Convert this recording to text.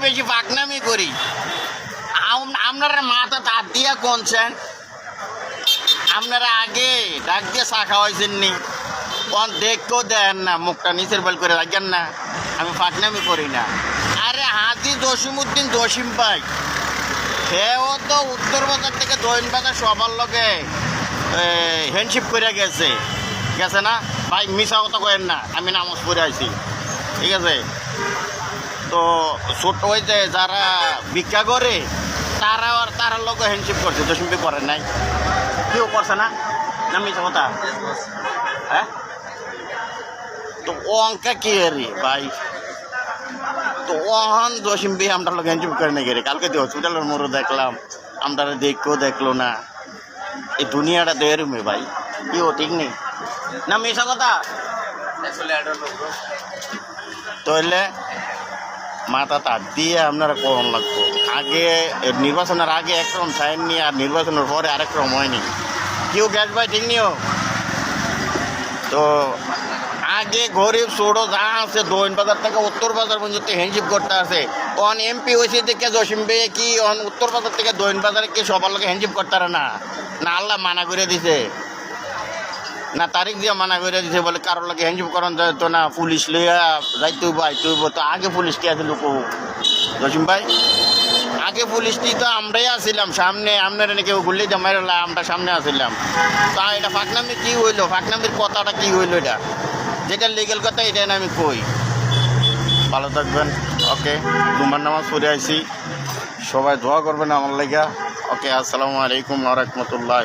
বেশি পাকনামি করি। আপনারা মাথা তার দিয়া কোনছেন, আপনারা আগে ডাক দিয়ে চা খাওয়াইছেন নি, কোন দেখতেও দেন না, মুখটা নিচের বেল করে রাখেন না। আমি পাকনামি করি না। আরে হাজি জসিমউদ্দিন জসিম ভাই, সেও তো উত্তর বাজার থেকে দক্ষিণ বাজার সবার লগে হ্যান্ডশিপ করে গেছে না ভাই? মিশা কথা কেন না, আমি নামাজ পড়ে আইছি, ঠিক আছে? তো ছোট ওই যে যারা ভিক্ষা করে তারা লোক হ্যান্ডশিপ করছে, জসিম ভাই করেন নাই? কেউ করছে না? না মিশা কথা? হ্যাঁ, তো ও অঙ্কা কি রে ভাই? তো ওহন জসিম ভাই আমরা লোক হ্যান্ডশিপ করে না গেলে কালকে দিয়ে হসপিটালের মোড়ে দেখলাম, আমরা দেখলো না। এই দুনিয়াটা দেরুমে ভাই, কি ও ঠিক নেই না মিশা কথা? তাহলে মাথা তার দিয়ে আপনারা কম লাগতো। আগে নির্বাচনের আগে একরকম চাইনি, আর নির্বাচনের পরে আরেক রকম হয়নি। কেউ গ্যাস ভাই ঠিক নিও তো। আগে গরিব ছোটো যা আছে দক্ষিণ বাজার থেকে উত্তর বাজার পর্যন্ত হ্যান্ডশিপ করতে আছে। অন এমপি হয়েছে থেকে জসিম ভাই কি অন উত্তর বাজার থেকে দক্ষিণ বাজারে কি সবার লোক হ্যান্ডশিপ করতে পারে না? না আল্লাহ মানা করে দিছে, না তারিখ দিয়ে মানা করে দিছে, বলে কারোর লাগে হ্যান্ডশিপ করান যায় তো না, পুলিশ লইয়া যাইতে আইতেইব। তো আগে পুলিশ কে আছে লোক জসিম ভাই? আগে পুলিশটি তো আমরাই আসছিলাম সামনে, আপনারা কেউ ঘুরলেই তো মাইরলা, আমরা সামনে আসছিলাম। তা এটা ফাঁকনামি কি হইলো? ফাঁকনামির কথাটা কি হইলো? এটা যেটা লিগেল কথা এটাই না আমি কই। ভালো থাকবেন, ওকে। জুমার নামাজ পড়ে আইছি, সবাই দোয়া করবেন আমার লাগা। ওকে, আসসালামু আলাইকুম ওয়া রাহমাতুল্লাহ।